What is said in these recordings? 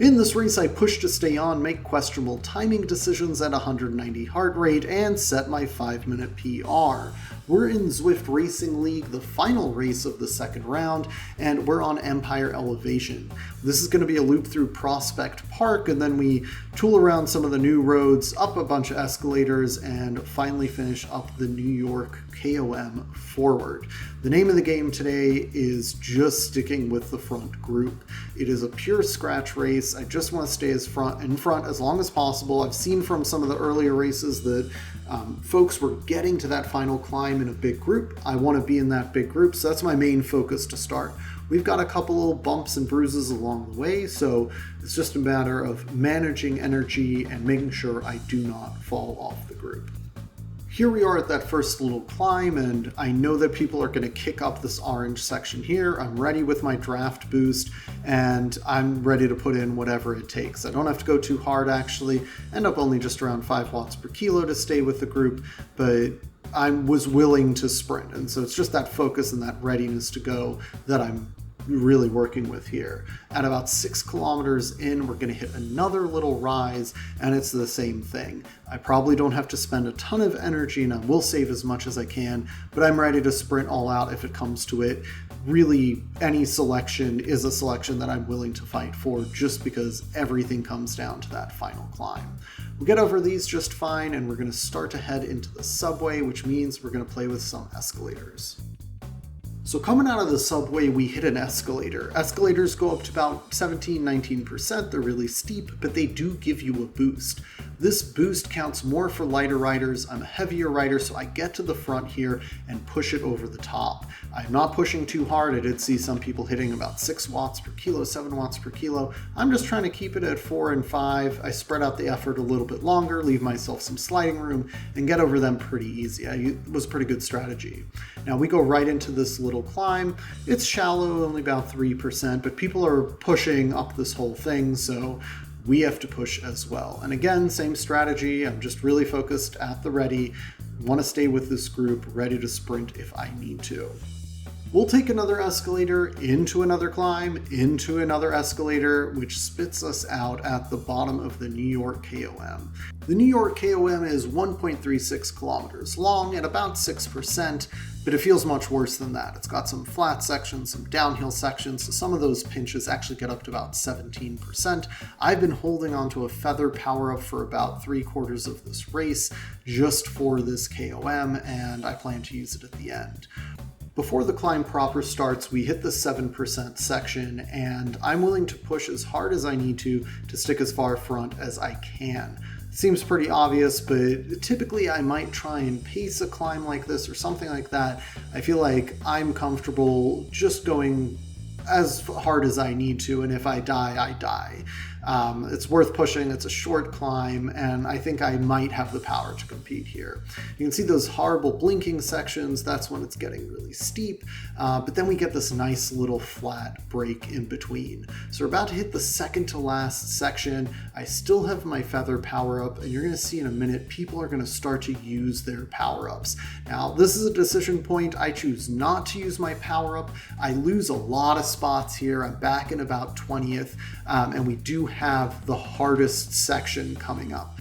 In this race, I pushed to stay on, make questionable timing decisions at 190 heart rate, and set my 5-minute PR. We're in Zwift Racing League, the final race of the second round, and we're on Empire Elevation. This is going to be a loop through Prospect Park, and then we tool around some of the new roads, up a bunch of escalators, and finally finish up the New York KOM forward. The name of the game today is just sticking with the front group. It is a pure scratch race. I just want to stay in front as long as possible. I've seen from some of the earlier races that folks were getting to that final climb in a big group. I want to be in that big group, so that's my main focus to start. We've got a couple little bumps and bruises along the way, so it's just a matter of managing energy and making sure I do not fall off the group. Here we are at that first little climb, and I know that people are going to kick up this orange section here. I'm ready with my draft boost, and I'm ready to put in whatever it takes. I don't have to go too hard, actually. End up only just around 5 watts per kilo to stay with the group, but I was willing to sprint, and so it's just that focus and that readiness to go that I'm really working with here. At about 6 kilometers in, we're going to hit another little rise, and it's the same thing. I probably don't have to spend a ton of energy, and I will save as much as I can, but I'm ready to sprint all out if it comes to it. Really, any selection is a selection that I'm willing to fight for, just because everything comes down to that final climb. We'll get over these just fine, and we're going to start to head into the subway, which means we're going to play with some escalators. So coming out of the subway, we hit an escalator. Escalators go up to about 17-19%. They're really steep, but they do give you a boost. This boost counts more for lighter riders. I'm a heavier rider, so I get to the front here and push it over the top. I'm not pushing too hard. I did see some people hitting about 6 watts per kilo, 7 watts per kilo. I'm just trying to keep it at 4 and 5. I spread out the effort a little bit longer, leave myself some sliding room, and get over them pretty easy. It was a pretty good strategy. Now we go right into this little climb. It's shallow, only about 3%, but people are pushing up this whole thing, so we have to push as well. And again, same strategy. I'm just really focused at the ready. Want to stay with this group, ready to sprint if I need to. We'll take another escalator into another climb, into another escalator, which spits us out at the bottom of the New York KOM. The New York KOM is 1.36 kilometers long at about 6%, but it feels much worse than that. It's got some flat sections, some downhill sections, so some of those pinches actually get up to about 17%. I've been holding onto a feather power-up for about 3/4 of this race, just for this KOM, and I plan to use it at the end. Before the climb proper starts, we hit the 7% section, and I'm willing to push as hard as I need to stick as far front as I can. Seems pretty obvious, but typically I might try and pace a climb like this or something like that. I feel like I'm comfortable just going as hard as I need to, and if I die, I die. It's worth pushing. It's a short climb, and I think I might have the power to compete here. You can see those horrible blinking sections. That's when it's getting really steep, but then we get this nice little flat break in between. So we're about to hit the second to last section. I still have my feather power up, and you're going to see in a minute people are going to start to use their power ups. Now, this is a decision point. I choose not to use my power up. I lose a lot of spots here. I'm back in about 20th, and we do have the hardest section coming up.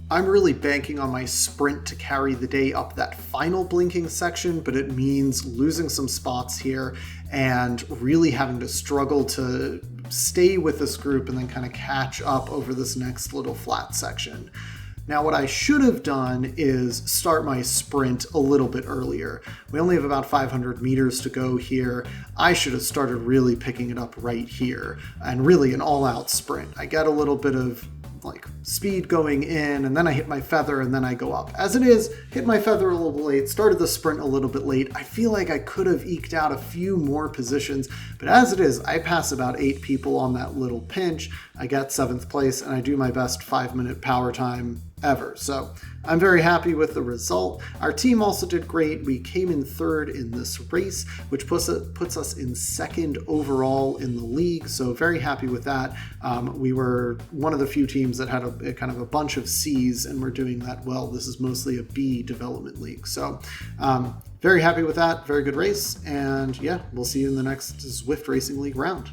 I'm really banking on my sprint to carry the day up that final blinking section, but it means losing some spots here and really having to struggle to stay with this group and then kind of catch up over this next little flat section. Now, what I should have done is start my sprint a little bit earlier. We only have about 500 meters to go here. I should have started really picking it up right here, and really an all-out sprint. I get a little bit of speed going in, and then I hit my feather, and then I go up. As it is, hit my feather a little late, started the sprint a little bit late. I feel like I could have eked out a few more positions, but as it is, I pass about 8 people on that little pinch. I get 7th place, and I do my best 5-minute power time ever. So I'm very happy with the result. Our team also did great. We came in 3rd in this race, which puts us in 2nd overall in the league. So very happy with that. We were one of the few teams that had a kind of a bunch of C's, and we're doing that well. This is mostly a B development league. So very happy with that. Very good race. And yeah, we'll see you in the next Zwift Racing League round.